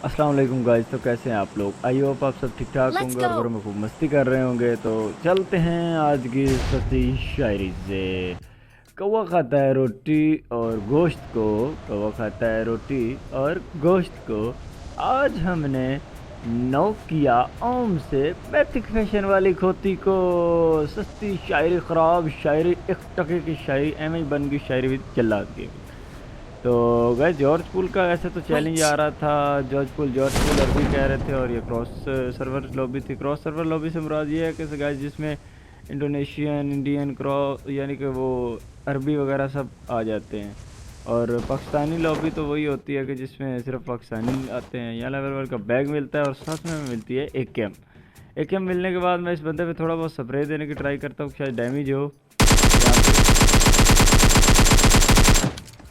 अस्सलाम वालेकुम गाइस। तो कैसे हैं आप लोग? आई होप आप सब ठीक ठाक Let's होंगे और go. घर में खूब मस्ती कर रहे होंगे। तो चलते हैं आज की सस्ती शायरी से। कौवा खाता है रोटी और गोश्त को, कौवा खाता है रोटी और गोश्त को। आज हमने नोक किया ओम से मैथिक फैशन वाली खोती को। सस्ती शायरी, ख़राब शायरी, एक टके की शायरी, एम ही बन गई शायरी भी जल्लाद की। तो गए जॉर्ज पूल का ऐसे तो चैलेंज आ Wait. रहा था। जॉर्ज पूल अरबी कह रहे थे और ये क्रॉस सर्वर लॉबी थी। क्रॉस सर्वर लॉबी से मुराद ये है कि गाइस जिसमें इंडोनेशियन, इंडियन क्रॉस यानी कि वो अरबी वगैरह सब आ जाते हैं। और पाकिस्तानी लॉबी तो वही होती है कि जिसमें सिर्फ पाकिस्तानी आते हैं। यहाँ लेवल वन का बैग मिलता है और साथ में मिलती है एक कैम। एक कैम मिलने के बाद मैं इस बंदे पे थोड़ा बहुत स्प्रे देने की ट्राई करता हूँ, शायद डैमेज हो यहाँ पे,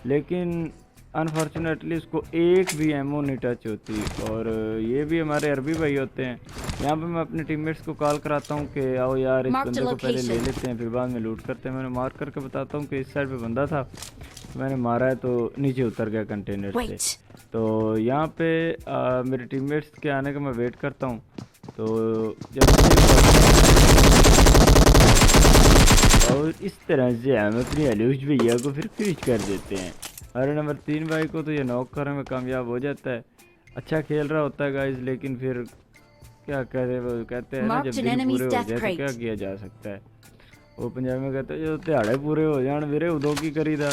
लेकिन अनफॉर्चुनेटली उसको एक भी एमओ नहीं टच होती। और ये भी हमारे अरबी भाई होते हैं। यहाँ पे मैं अपने टीममेट्स को कॉल कराता हूँ कि आओ यार इस Marked a बंदे को पहले ले location. लेते हैं, फिर बाद में लूट करते हैं। मैंने मार्क करके बताता हूँ कि इस साइड पे बंदा था, मैंने मारा है तो नीचे उतर गया कंटेनर से। Wait. तो यहाँ पे मेरे टीममेट्स के आने का मैं वेट करता हूँ। तो जब और इस तरह से हम अपने अलूज भैया को फिर फिनिश कर देते हैं। हमारे नंबर 3 भाई को तो ये नॉक करने में कामयाब हो जाता है। अच्छा खेल रहा होता है गाइस, लेकिन फिर क्या करे, वो कहते हैं ना जब Marked an दिन पूरे enemy's हो death जाए तो क्या crate. किया जा सकता है। वो पंजाबी में कहते हैं जो दिहाड़े पूरे हो जान मेरे उदो की करी था,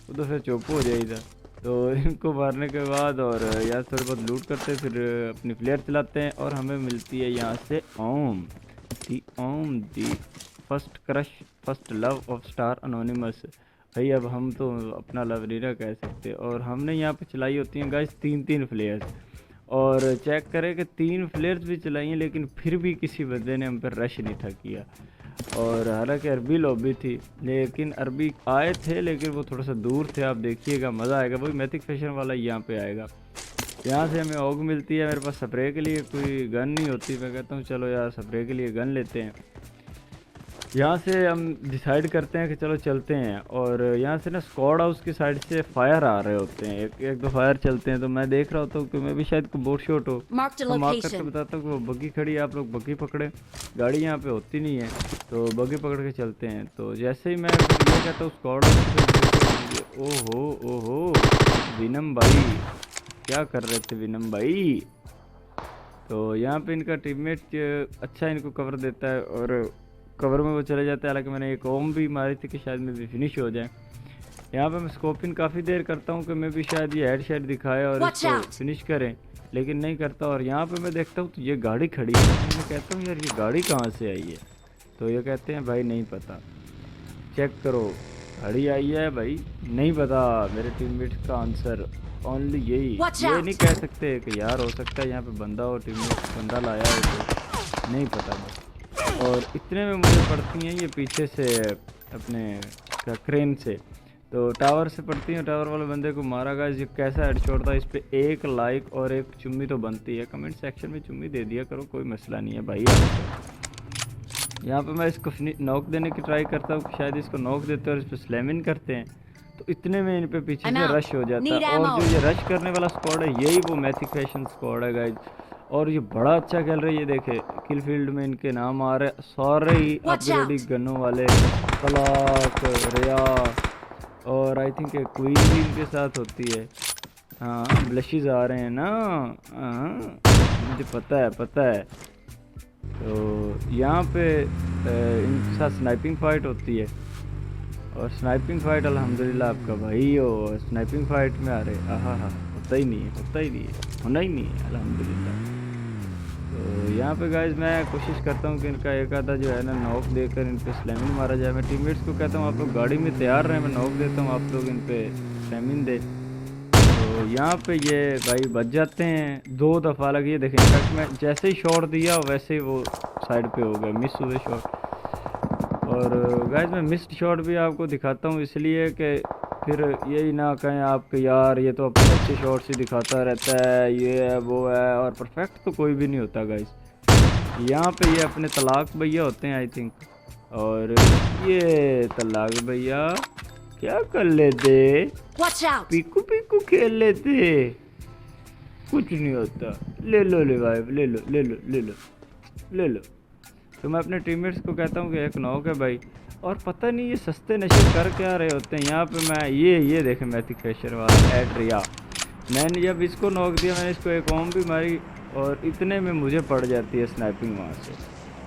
वो तो फिर चुप हो जाइदा। तो इनको मारने के बाद और यहाँ थोड़ी बहुत लूट करते, फिर अपनी फ्लेयर चलाते हैं और हमें मिलती है यहाँ से Om the first crush, first love of star anonymous. भाई अब हम तो अपना लव नहीं ना कह सकते। और हमने यहाँ पे चलाई होती हैं गाइस 3-3 फ्लेयर्स। और चेक करें कि 3 फ्लेयर्स भी चलाई हैं, लेकिन फिर भी किसी बंदे ने हम पर रश नहीं था किया। और हालांकि अरबी लॉबी थी, लेकिन अरबी आए थे लेकिन वो थोड़ा सा दूर थे। आप देखिएगा मज़ा आएगा, वही मैथिक फैशन वाला यहाँ पे आएगा। यहाँ से हमें ऑग मिलती है। मेरे पास स्प्रे के लिए कोई गन नहीं होती, मैं कहता हूँ चलो यार स्प्रे के लिए गन लेते हैं। यहाँ से हम डिसाइड करते हैं कि चलो चलते हैं। और यहाँ से ना स्क्वाड हाउस की साइड से फायर आ रहे होते हैं, एक दो फायर चलते हैं। तो मैं देख रहा होता हूँ कि मैं भी शायद को बोट शॉट हो, Marked a तो मार्क करके location. बताता हूँ कि वो बग्गी खड़ी है, आप लोग बग्गी पकड़े। गाड़ी यहाँ पे होती नहीं है तो बग्गी पकड़ के चलते हैं। तो जैसे ही मैं ये कहता हूँ स्क्वाड हाउस, ओहो ओहो विनम भाई क्या कर रहे थे विनम भाई। तो यहाँ पे इनका टीममेट अच्छा इनको कवर देता है और कवर में वो चले जाते हैं। हालांकि मैंने एक ओम भी मारी थी कि शायद में भी फिनिश हो जाए। यहाँ पे मैं स्कोपिंग काफ़ी देर करता हूँ कि मैं भी शायद ये हेड शेड दिखाए और Watch इसको out. फिनिश करें, लेकिन नहीं करता। और यहाँ पे मैं देखता हूँ तो ये गाड़ी खड़ी है। मैं कहता हूँ यार ये गाड़ी कहाँ से आई है, तो ये कहते हैं भाई नहीं पता, चेक करो गाड़ी आई है भाई नहीं पता। मेरे टीममेट का आंसर ओनली यही, Watch ये out. नहीं कह सकते कि यार हो सकता है यहाँ पे बंदा और टीममेट बंदा लाया है, तो नहीं पता बस। और इतने में मुझे पड़ती हैं ये पीछे से अपने क्रेन से, तो टावर से पड़ती हैं। टावर वाले बंदे को मारा गया। ये कैसा हेडशॉट था, इस पे एक लाइक और एक चुम्मी तो बनती है। कमेंट सेक्शन में चुम्मी दे दिया करो, कोई मसला नहीं है भाई। यहाँ पे मैं इसको नॉक देने की ट्राई करता हूँ, शायद इसको नॉक देते हैं और इस पर स्लैम इन करते हैं। तो इतने में इन पे पीछे I'm से out. रश हो जाता Need है। और ammo. जो ये रश करने वाला स्क्वाड है यही वो मैथिक फैशन स्क्वाड है गाइज। और ये बड़ा अच्छा खेल रहे हैं। ये देखे किल फील्ड में इनके नाम आ रहे सारे ही Watch अपग्रेडिंग out. गनों वाले, तलाक, रिया और आई थिंक क्वीन भी इनके साथ होती है। हाँ ब्लशीज आ रहे हैं ना, हाँ मुझे पता है। तो यहाँ पे इनके साथ स्नाइपिंग फाइट होती है। और स्नाइपिंग फाइट अल्हम्दुलिल्लाह आपका भाई हो स्नाइपिंग फाइट में आ रहे, हाँ होता ही नहीं है, होना ही नहीं है अल्हम्दुलिल्लाह। तो यहाँ पे गाइज मैं कोशिश करता हूँ कि इनका एक आधा जो है ना नॉक देकर इन पे स्लैमिन मारा जाए। मैं टीममेट्स को कहता हूँ आप लोग गाड़ी में तैयार रहें, मैं नॉक देता हूँ, आप लोग इन पे स्लैमिन दे। तो यहाँ पे ये भाई बच जाते हैं 2 दफ़ा लगी। ये देखें इनफैक्ट मैं जैसे ही शॉट दिया वैसे ही वो साइड पे हो गया, मिस हुए शॉट। और गाइस मैं मिस्ड शॉट भी आपको दिखाता हूँ इसलिए कि फिर यही ना कहें आप कि यार ये तो अपने अच्छे शॉट्स ही दिखाता रहता है, ये है वो है। और परफेक्ट तो कोई भी नहीं होता गाइस। यहाँ पे ये अपने तलाक भैया होते हैं आई थिंक। और ये तलाक भैया क्या कर लेते, Watch out. पीकू पीकू खेल लेते। कुछ नहीं होता, ले लो रिवाइव, ले लो ले लो ले लो ले लो। तो मैं अपने टीममेट्स को कहता हूँ कि एक नॉक है भाई, और पता नहीं ये सस्ते नशे कर क्या रहे होते हैं यहाँ पे। मैं ये देखे मैथिक फ्रेशर वाला एड रिया, मैंने जब इसको नॉक दिया, मैंने इसको एक ओम भी मारी और इतने में मुझे पड़ जाती है स्नाइपिंग वहाँ से।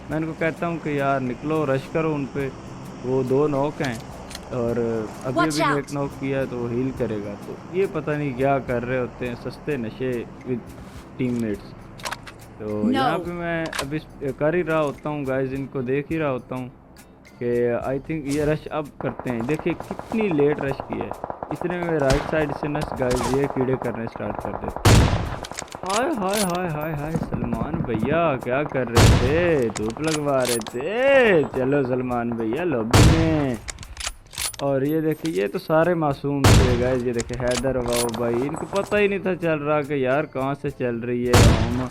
मैं इनको कहता हूँ कि यार निकलो, रश करो उन पे, वो 2 नॉक हैं और अभी अभी एक नॉक किया है तो वो हील करेगा। तो ये पता नहीं क्या कर रहे होते हैं, सस्ते नशे विद टीममेट्स। तो यहाँ पे मैं अभी कर ही रहा होता हूँ गाइस, इनको देख ही रहा होता हूँ कि आई थिंक ये रश अब करते हैं। देखिए कितनी लेट रश की है, इतने में राइट साइड से नस गाइस ये कीड़े करने स्टार्ट कर देते हैं। हाय हाय हाय हाय हाय, सलमान भैया क्या कर रहे थे, धूप लगवा रहे थे। चलो सलमान भैया लॉबी में। और ये देखिए ये तो सारे मासूम थे गाइस, ये देखिए हैदर वाओ भाई, इनको पता ही नहीं था चल रहा कि यार कहाँ से चल रही है होम,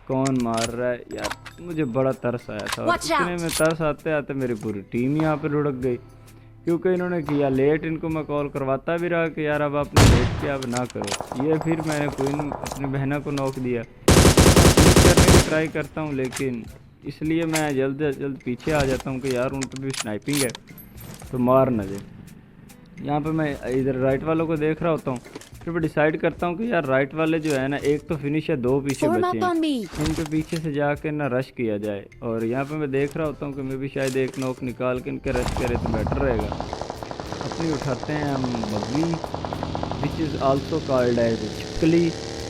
कौन मार रहा है यार। मुझे बड़ा तरस आया था, और इतने में तरस आते आते मेरी पूरी टीम यहाँ पे लुढ़क गई, क्योंकि इन्होंने किया लेट। इनको मैं कॉल करवाता भी रहा कि यार अब आपने लेट किया, अब ना करो ये। फिर मैंने कोई अपनी बहना को नॉक दिया, करने की ट्राई करता हूँ, लेकिन इसलिए मैं जल्द से जल्द पीछे आ जाता हूँ कि यार उन पर भी स्नाइपिंग है तो मार न दे। यहाँ पे मैं इधर राइट वालों को देख रहा होता हूँ, फिर मैं डिसाइड करता हूँ कि यार राइट वाले जो है ना, एक तो फिनिश है, 2 पीछे बचे हैं, इनके पीछे से जाके ना रश किया जाए। और यहाँ पे मैं देख रहा होता हूँ कि मैं भी शायद एक नॉक निकाल के इनके रश करे तो बेटर रहेगा। अपनी उठाते हैं हम बग्गी, which is also called as छिपकली।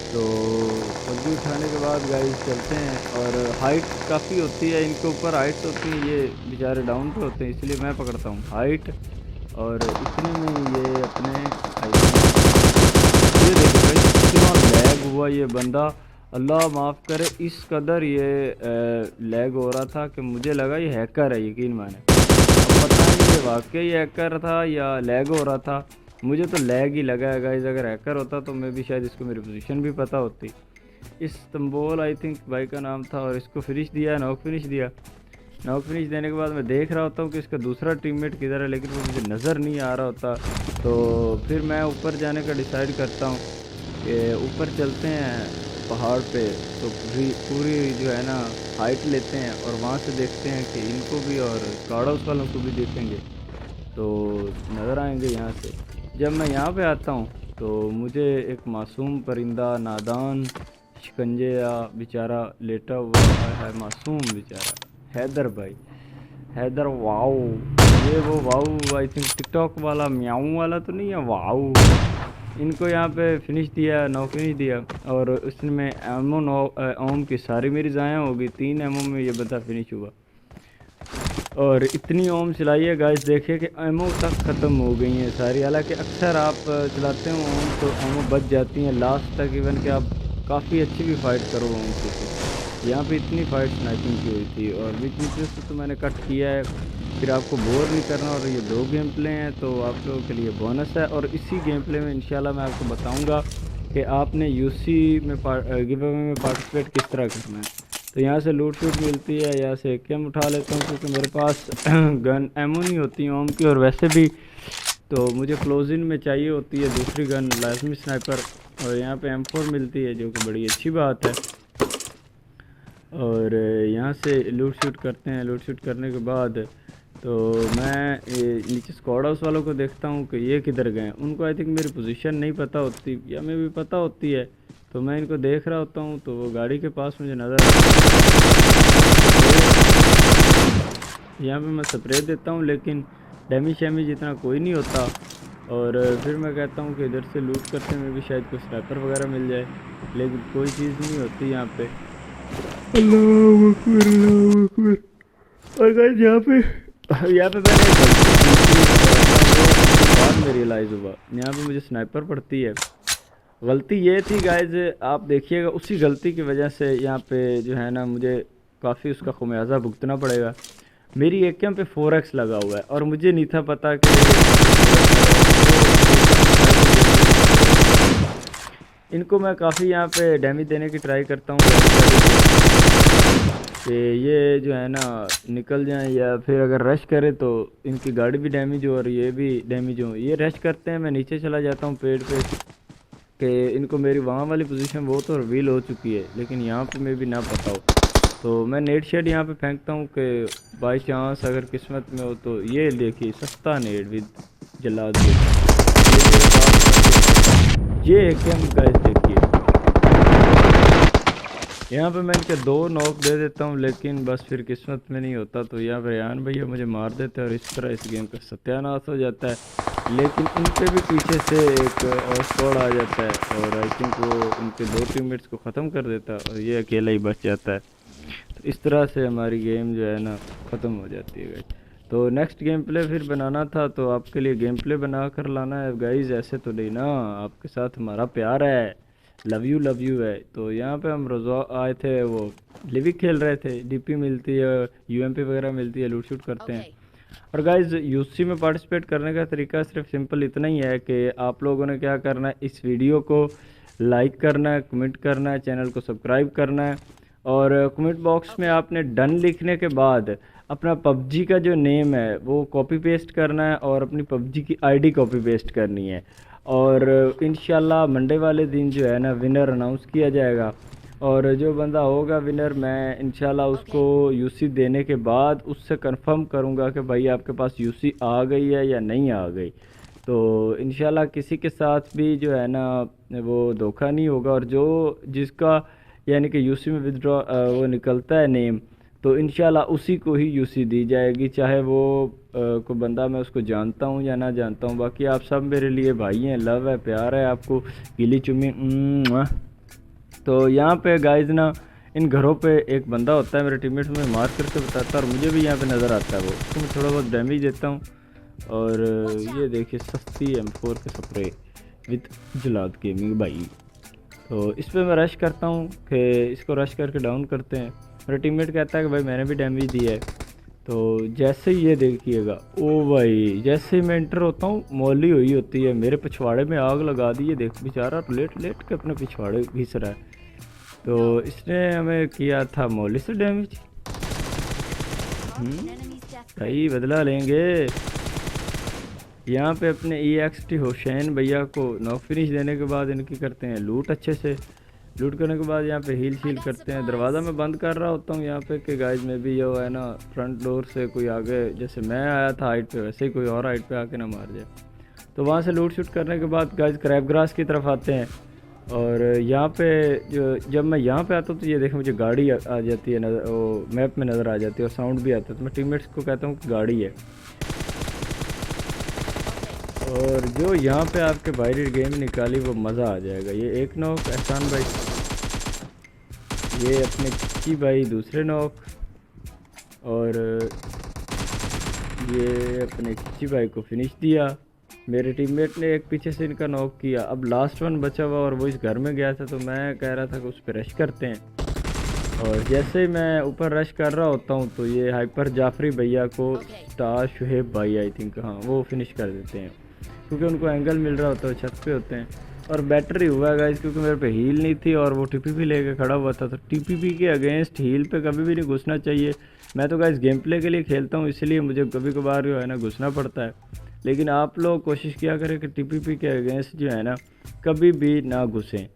तो बग्गी उठाने के बाद गाइस चलते हैं, और हाइट काफ़ी होती है इनके ऊपर, हाइट्स होती हैं, ये बेचारे डाउन पे होते हैं, इसलिए मैं पकड़ता हूँ हाइट। और इतने में ये अपने ये देखो भाई कितना लैग हुआ ये बंदा, अल्लाह माफ़ करे, इस कदर ये लैग हो रहा था कि मुझे लगा ये हैकर है, यकीन माने। अब पता नहीं ये वाकई हैकर था या लैग हो रहा था, मुझे तो लैग ही लगा है गाइस। अगर हैकर होता तो मैं भी शायद इसको मेरी पोजीशन भी पता होती। इस्तंबुल आई थिंक भाई का नाम था, और इसको फिनिश दिया, नॉक फिनिश दिया। नॉक फिनिश देने के बाद मैं देख रहा होता हूँ कि इसका दूसरा टीममेट किधर है, लेकिन वो मुझे नज़र नहीं आ रहा होता। तो फिर मैं ऊपर जाने का डिसाइड करता हूँ कि ऊपर चलते हैं पहाड़ पे, तो पूरी जो है ना हाइट लेते हैं और वहाँ से देखते हैं कि इनको भी और गार्ड हाउस वालों को भी देखेंगे तो नज़र आएंगे यहाँ से। जब मैं यहाँ पे आता हूँ तो मुझे एक मासूम परिंदा, नादान, शिकंजे या बेचारा लेटा हुआ है, मासूम बेचारा हैदर भाई, हैदर वाओ। ये वो वाओ आई थिंक टिकटॉक वाला म्याऊ वाला तो नहीं है, वाओ। इनको यहाँ पे फिनिश दिया, नॉ फिनिश दिया, और उसमें एमओ ओम की सारी मेरी ज़ाया हो गई। 3 एमओ में ये बंदा फिनिश हुआ, और इतनी ओम चलाई है गाइस, देखिए कि एमओ तक ख़त्म हो गई हैं सारी। हालांकि अक्सर आप चलाते हो ओम तो एमओ बच जाती हैं लास्ट तक, इवन कि आप काफ़ी अच्छी भी फाइट करो ओम से। यहाँ पे इतनी फाइट स्नाइपिंग की हुई थी, और बीच बीच से तो मैंने कट किया है, फिर आपको बोर नहीं करना। और ये 2 गेम प्ले हैं तो आप लोगों के लिए बोनस है, और इसी गेम प्ले में इंशाल्लाह मैं आपको बताऊंगा कि आपने यूसी में गिव अवे में पार्टिसिपेट किस तरह करना है। तो यहाँ से लूट शूट मिलती है, यहाँ से केम उठा लेता हूँ क्योंकि मेरे पास गन एमो नहीं होती ओम की, और वैसे भी तो मुझे क्लोजिन में चाहिए होती है दूसरी गन लाजमी स्नाइपर, और यहाँ पे M4 मिलती है जो कि बड़ी अच्छी बात है। और यहाँ से लूट शूट करते हैं। लूट शूट करने के बाद तो मैं नीचे स्क्वाड हाउस वालों को देखता हूँ कि ये किधर गए। उनको आई थिंक मेरी पोजीशन नहीं पता होती, या मैं भी पता होती है, तो मैं इनको देख रहा होता हूँ तो वो गाड़ी के पास मुझे नज़र यहाँ पे मैं स्प्रे देता हूँ, लेकिन डैमेज शैमेज इतना कोई नहीं होता। और फिर मैं कहता हूँ कि इधर से लूट करते में भी शायद कुछ स्नाइपर वगैरह मिल जाए, लेकिन कोई चीज़ नहीं होती यहाँ पे। अल्लाह अकबर, अल्लाह अकबर। और गाइस यहाँ पे मैंने बाद में रियलाइज़ हुआ, यहाँ पे मुझे स्नाइपर पड़ती है। गलती ये थी गाइस, आप देखिएगा, उसी गलती की वजह से यहाँ पे जो है ना मुझे काफ़ी उसका खुमियाजा भुगतना पड़ेगा। मेरी एक कैम पे 4x लगा हुआ है, और मुझे नहीं था पता कि इनको मैं काफ़ी यहाँ पे डैमेज देने की ट्राई करता हूँ कि ये जो है ना निकल जाएं, या फिर अगर रश करे तो इनकी गाड़ी भी डैमेज हो और ये भी डैमेज हो। ये रश करते हैं, मैं नीचे चला जाता हूँ पेड़ पे, कि इनको मेरी वहाँ वाली पोजीशन वो तो रिवील हो चुकी है, लेकिन यहाँ पे मैं भी ना पता हो, तो मैं नेट शेड यहाँ पे फेंकता हूँ कि बाई चांस अगर किस्मत में हो तो। ये देखिए सस्ता नेट विद जलाद ये मेरे पास। ये एक हम गाइस देखिए, यहाँ पे मैं इनके 2 नॉक दे देता हूँ, लेकिन बस फिर किस्मत में नहीं होता, तो यहाँ पे रेहान भैया मुझे मार देते हैं और इस तरह इस गेम का सत्यानाश हो जाता है। लेकिन इनके भी पीछे से एक और स्क्वाड आ जाता है और आई थिंक वो उनके 2 टीममेट्स को ख़त्म कर देता है और ये अकेला ही बच जाता है। तो इस तरह से हमारी गेम जो है ना ख़त्म हो जाती है गाइस। तो नेक्स्ट गेम प्ले फिर बनाना था, तो आपके लिए गेम प्ले बना कर लाना है गाइस, ऐसे तो नहीं ना, आपके साथ हमारा प्यार है, लव यू है। तो यहाँ पे हम रोज़ा आए थे, वो लिविक खेल रहे थे, डीपी मिलती है, यूएमपी वगैरह मिलती है, लूट शूट करते हैं। और गाइज यूसी में पार्टिसिपेट करने का तरीका सिर्फ सिंपल इतना ही है कि आप लोगों ने क्या करना है, इस वीडियो को लाइक करना है, कमेंट करना है, चैनल को सब्सक्राइब करना है और कमेंट बॉक्स में आपने डन लिखने के बाद अपना पबजी का जो नेम है वो कॉपी पेस्ट करना है और अपनी पबजी की आईडी कॉपी पेस्ट करनी है। और इंशाल्लाह मंडे वाले दिन जो है ना विनर अनाउंस किया जाएगा और जो बंदा होगा विनर, मैं इंशाल्लाह उसको यूसी देने के बाद उससे कंफर्म करूंगा कि भाई आपके पास यूसी आ गई है या नहीं आ गई। तो इंशाल्लाह किसी के साथ भी जो है ना वो धोखा नहीं होगा और जो जिसका यानी कि यूसी में विदड्रॉ वो निकलता है नेम, तो इंशाल्लाह उसी को ही यूसी दी जाएगी, चाहे वो कोई बंदा मैं उसको जानता हूँ या ना जानता हूँ। बाकी आप सब मेरे लिए भाई हैं, लव है, प्यार है आपको, गिली चुम्मी। तो यहाँ पे गाइज ना इन घरों पे एक बंदा होता है मेरे टीममेट में, मार करके बताता है और मुझे भी यहाँ पे नज़र आता है वो, तो मैं थोड़ा बहुत डैमेज देता हूँ। और ये देखिए सस्ती M4 के स्प्रे विद जलाद गेमिंग भाई। तो इस पर मैं रश करता हूँ कि इसको रश करके डाउन करते हैं। मेरा टीममेट कहता है कि भाई मैंने भी डैमेज दिया है। तो जैसे ही ये देखिएगा, ओ भाई जैसे ही मैं एंटर होता हूँ मौली हुई होती है, मेरे पिछवाड़े में आग लगा दी है, देख बेचारा लेट लेट के अपने पिछवाड़े घिस रहा है। तो इसने हमें किया था मौली से डैमेज। भाई बदला लेंगे। यहाँ पे अपने EXT हुसैन भैया को नॉक फिनिश देने के बाद इनकी करते हैं लूट, अच्छे से लूट करने के बाद यहाँ पे हील शील करते हैं। दरवाज़ा मैं बंद कर रहा होता हूँ यहाँ पे कि गाइज में भी ये है ना फ्रंट डोर से कोई आगे, जैसे मैं आया था हाइट पे वैसे ही कोई और हाइट पे आके ना मार जाए। तो वहाँ से लूट शूट करने के बाद गाइज क्रैब ग्रास की तरफ आते हैं और यहाँ पे जब मैं यहाँ पे आता हूँ तो ये देखो मुझे गाड़ी आ जाती है, नज़र वो मैप में नज़र आ जाती है और साउंड भी आता है। तो मैं टीममेट्स को कहता हूँ कि गाड़ी है। और जो यहाँ पे आपके बाहरी गेम निकाली वो मज़ा आ जाएगा। ये एक नॉक एहसान भाई, ये अपने किच्ची भाई दूसरे नॉक, और ये अपने किच्ची भाई को फिनिश दिया। मेरे टीममेट ने एक पीछे से इनका नॉक किया। अब लास्ट वन बचा हुआ और वो इस घर में गया था, तो मैं कह रहा था कि उस पर रश करते हैं। और जैसे ही मैं ऊपर रश कर रहा होता हूँ तो ये हाइपर जाफरी भैया को स्टार शुहेब भाई आई थिंक, हाँ वो फिनिश कर देते हैं क्योंकि उनको एंगल मिल रहा होता है, छत पे होते हैं। और बेटर ही हुआ गाइस क्योंकि मेरे पे हील नहीं थी और वो टीपीपी लेके खड़ा हुआ था। तो टीपीपी के अगेंस्ट हील पे कभी भी नहीं घुसना चाहिए। मैं तो गाइस गेम प्ले के लिए खेलता हूँ, इसलिए मुझे कभी कभार जो है ना घुसना पड़ता है, लेकिन आप लोग कोशिश किया करें कि टीपीपी के अगेंस्ट जो है ना कभी भी ना घुसें।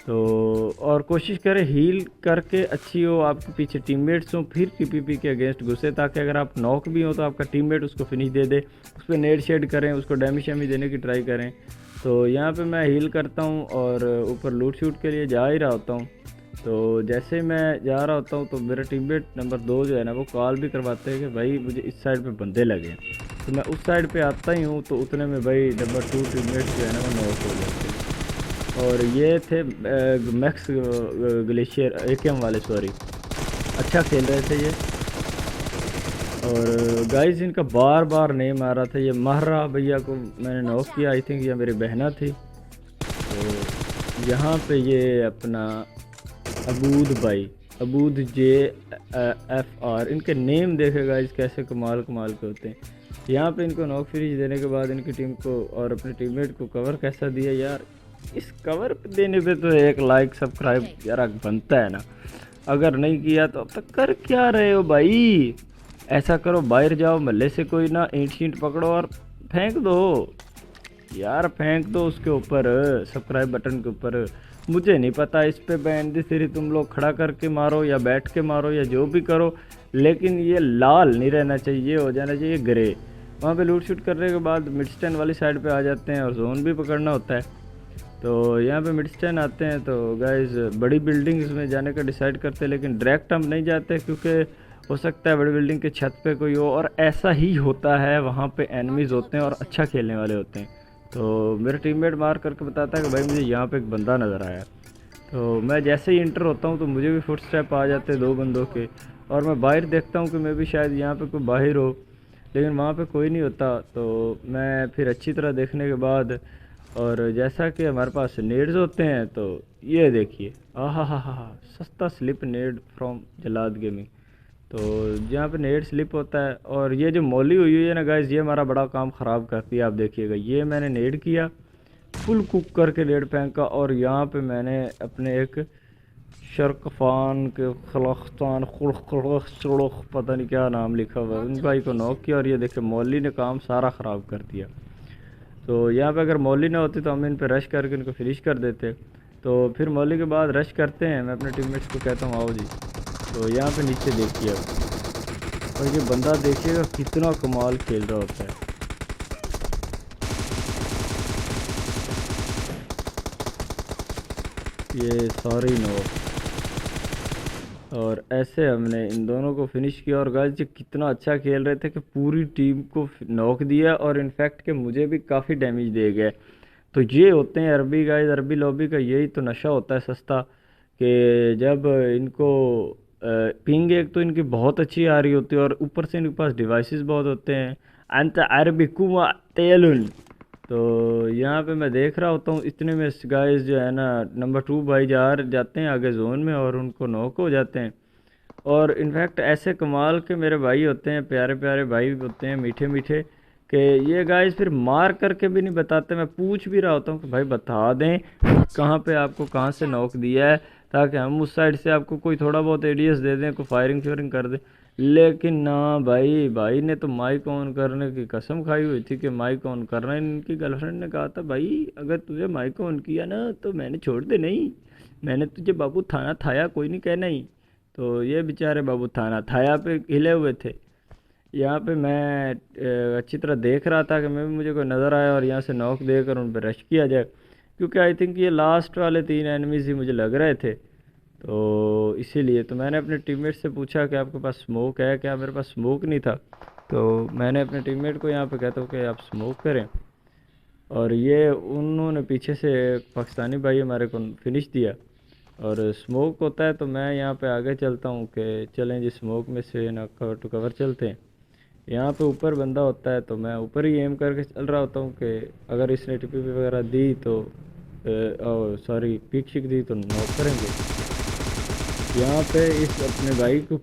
तो और कोशिश करें हील करके अच्छी हो, आपके पीछे टीममेट्स हों, फिर टीपीपी के अगेंस्ट घुसे, ताकि अगर आप नॉक भी हो तो आपका टीममेट उसको फिनिश दे दे। उस पर नेट शेड करें, उसको डैमेज शैमेज देने की ट्राई करें। तो यहाँ पे मैं हील करता हूँ और ऊपर लूट शूट के लिए जा ही रहा होता हूँ। तो जैसे ही मैं जा रहा होता हूँ तो मेरा टीममेट नंबर 2 जो है ना वो कॉल भी करवाते हैं कि भाई मुझे इस साइड पे बंदे लगे। तो मैं उस साइड पे आता ही हूँ, तो उतने में भाई नंबर 2 टीममेट जो है ना वो नॉक हो जाते हैं। और ये थे मैक्स ग्लेशियर AKM वाले, सॉरी, अच्छा खेल रहे थे ये। और गाइस इनका बार बार नेम आ रहा था। ये महरा भैया को मैंने नॉक किया, आई थिंक ये मेरी बहना थी। तो यहाँ पे ये अपना अबूद भाई, अबूद JFR, इनके नेम देखे गाइस कैसे कमाल कमाल के होते हैं। यहाँ पे इनको नॉक फिनिश देने के बाद इनकी टीम को और अपने टीममेट को कवर कैसा दिया यार। इस कवर देने पे तो एक लाइक सब्सक्राइब यार बनता है ना, अगर नहीं किया तो अब तक कर क्या रहे हो भाई। ऐसा करो बाहर जाओ, महल्ले से कोई ना ईंट शींट पकड़ो और फेंक दो। यार फेंक दो उसके ऊपर, सब्सक्राइब बटन के ऊपर। मुझे नहीं पता इस पे बैंड सिरी तुम लोग खड़ा करके मारो या बैठ के मारो या जो भी करो, लेकिन ये लाल नहीं रहना चाहिए, हो जाना चाहिए ग्रे। वहाँ पे लूट शूट करने के बाद मिड स्टैंड वाली साइड पे आ जाते हैं और जोन भी पकड़ना होता है। तो यहाँ पे मिड स्टैंड आते हैं तो गाइस बड़ी बिल्डिंग्स में जाने का डिसाइड करते हैं, लेकिन डायरेक्ट हम नहीं जाते क्योंकि हो सकता है बड़ी बिल्डिंग के छत पे कोई हो, और ऐसा ही होता है, वहाँ पे एनिमीज़ होते हैं और अच्छा खेलने वाले होते हैं। तो मेरा टीममेट मार करके बताता है कि भाई मुझे यहाँ पे एक बंदा नज़र आया। तो मैं जैसे ही इंटर होता हूँ तो मुझे भी फुट स्टेप आ जाते हैं 2 बंदों के, और मैं बाहर देखता हूँ कि मैं भी शायद यहाँ पे कोई बाहर हो, लेकिन वहाँ पे कोई नहीं होता। तो मैं फिर अच्छी तरह देखने के बाद, और जैसा कि हमारे पास नेड्स होते हैं, तो ये देखिए, आहा हा, सस्ता स्लिप नेड फ्रॉम जलाद गेमिंग। तो जहाँ पे नेट स्लिप होता है, और ये जो मौली हुई है ना गाइस, ये हमारा बड़ा काम ख़राब करती है। आप देखिएगा, ये मैंने नेड किया, फुल कुक करके नेड फेंका, और यहाँ पे मैंने अपने एक शरकफान के खलख्तान खुलख पता नहीं क्या नाम लिखा हुआ है, उन भाई को नॉक किया, और ये देखे मौली ने काम सारा ख़राब कर दिया। तो यहाँ पे अगर मौली ना होती तो हम इन पे रश करके इनको फिनिश कर देते। तो फिर मौली के बाद रश करते हैं, मैं अपने टीममेट्स को कहता हूँ आओ जी। तो यहाँ पे नीचे देखिए अब, और ये बंदा देखिएगा कितना कमाल खेल रहा होता है। ये सारी नॉक, और ऐसे हमने इन दोनों को फिनिश किया। और गाइस ये कितना अच्छा खेल रहे थे कि पूरी टीम को नॉक दिया, और इनफैक्ट कि मुझे भी काफ़ी डैमेज दे गए। तो ये होते हैं अरबी गाइस, अरबी लॉबी का यही तो नशा होता है सस्ता, कि जब इनको पिंग एक तो इनकी बहुत अच्छी आ रही होती है, और ऊपर से इनके पास डिवाइसेस बहुत होते हैं। अंत अरबिकुमा तेलुन। तो यहाँ पे मैं देख रहा होता हूँ, इतने में गाइस जो है ना नंबर 2 भाई जाते हैं आगे जोन में, और उनको नॉक हो जाते हैं। और इनफैक्ट ऐसे कमाल के मेरे भाई होते हैं, प्यारे प्यारे भाई होते हैं, मीठे मीठे, कि ये गाइस फिर मार करके भी नहीं बताते। मैं पूछ भी रहा होता हूँ कि भाई बता दें कहाँ पे आपको कहाँ से नॉक दिया है, ताकि हम उस साइड से आपको कोई थोड़ा बहुत एडीएस दे दें, कोई फायरिंग श्योरिंग कर दें। लेकिन ना भाई, भाई ने तो माइक ऑन करने की कसम खाई हुई थी कि माइक ऑन करना है। इनकी गर्लफ्रेंड ने कहा था भाई अगर तुझे माइक ऑन किया ना तो मैंने छोड़ दे, नहीं मैंने तुझे बाबू थाना थाया, कोई नहीं कहना ही। तो ये बेचारे बाबू थाना थाया पे हिले हुए थे। यहाँ पे मैं अच्छी तरह देख रहा था कि मैं भी मुझे कोई नज़र आया और यहाँ से नॉक देकर उन पर रश किया जाए, क्योंकि आई थिंक ये लास्ट वाले 3 एनिमीज़ ही मुझे लग रहे थे। तो इसीलिए तो मैंने अपने टीममेट से पूछा कि आपके पास स्मोक है क्या। मेरे पास स्मोक नहीं था, तो मैंने अपने टीममेट को यहाँ पे कहता हूँ कि आप स्मोक करें, और ये उन्होंने पीछे से पाकिस्तानी भाई हमारे को फिनिश दिया। और स्मोक होता है तो मैं यहाँ पे आगे चलता हूँ कि चलें जी स्मोक में से ना कवर टू कवर चलते हैं। यहाँ पे ऊपर बंदा होता है तो मैं ऊपर ही एम करके चल रहा होता हूँ कि अगर इसने टीपी वगैरह दी तो सॉरी पिक शिक दी तो नॉक करेंगे। यहाँ पे इस अपने भाई को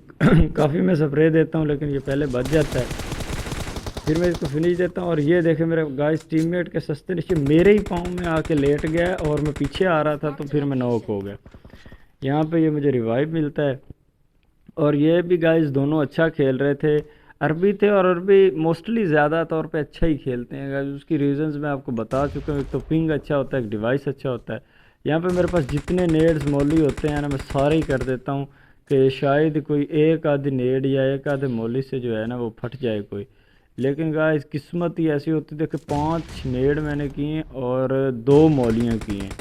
काफ़ी मैं स्प्रे देता हूँ, लेकिन ये पहले बच जाता है, फिर मैं इसको फिनिश देता हूँ। और ये देखे मेरे गाइस टीममेट के सस्ते नीचे मेरे ही पाँव में आके लेट गया, और मैं पीछे आ रहा था तो फिर मैं नॉक हो गया। यहाँ पे ये मुझे रिवाइव मिलता है। और ये भी गाइस दोनों अच्छा खेल रहे थे, अरबी थे, और अरबी मोस्टली ज़्यादा तौर पे अच्छा ही खेलते हैं गाइस। उसकी रीजंस मैं आपको बता चुका हूँ, एक तो पिंग अच्छा होता है, एक डिवाइस अच्छा होता है। यहाँ पे मेरे पास जितने नेड्स मौली होते हैं ना मैं सारे ही कर देता हूँ कि शायद कोई एक आधी नेड या एक आधे मौली से जो है ना वो फट जाए कोई। लेकिन गाइस किस्मत ही ऐसी होती है कि 5 नेड मैंने किए हैं और 2 मौलियाँ की हैं,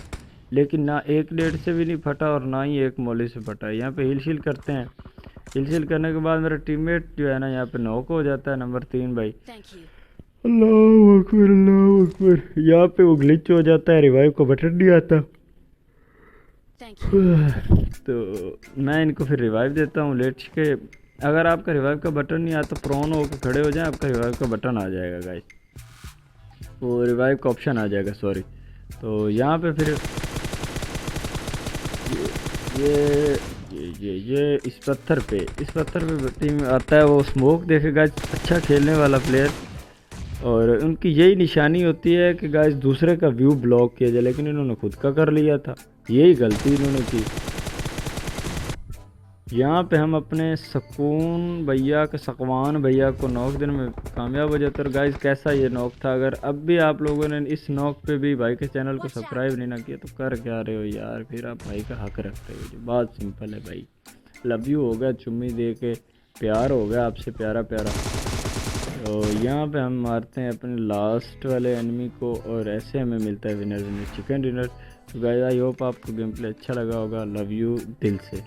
लेकिन ना एक नेड से भी नहीं फटा और ना ही एक मौली से फटा है। यहाँ पे हिल शिल करते हैं, हिल शिल करने के बाद मेरा टीममेट जो है ना यहाँ पे नॉक हो जाता है, नंबर 3 भाई। अल्लाह अकबर अल्लाह अकबर। यहाँ पे वो ग्लिच हो जाता है, रिवाइव का बटन नहीं आता। तो मैं इनको फिर रिवाइव देता हूँ लेट के। अगर आपका रिवाइव का बटन नहीं आता, प्रोन होकर खड़े हो जाए, आपका रिवाइव का बटन आ जाएगा गाइस, वो रिवाइव का ऑप्शन आ जाएगा सॉरी। तो यहाँ पे फिर ये इस पत्थर पे टीम आता है, वो स्मोक देखेगा अच्छा खेलने वाला प्लेयर, और उनकी यही निशानी होती है कि गाइस दूसरे का व्यू ब्लॉक किया जाए, लेकिन इन्होंने खुद का कर लिया था, यही गलती इन्होंने की। यहाँ पे हम अपने सकून भैया के सकवान भैया को नॉक देने में कामयाब हो जाते। और गाइस कैसा ये नॉक था। अगर अब भी आप लोगों ने इस नॉक पे भी भाई के चैनल को सब्सक्राइब नहीं ना किया तो कर क्या रहे हो यार, फिर आप भाई का हक रखते हो। जो बात सिंपल है भाई, लव यू हो गया, चुम्मी दे के प्यार हो गया आपसे प्यारा प्यारा। तो यहाँ पे हम मारते हैं अपने लास्ट वाले एनिमी को और ऐसे हमें मिलता है विनर विनर चिकन डिनर। तो गाइस आई होप आपको गेम प्ले अच्छा लगा होगा। लव यू दिल से।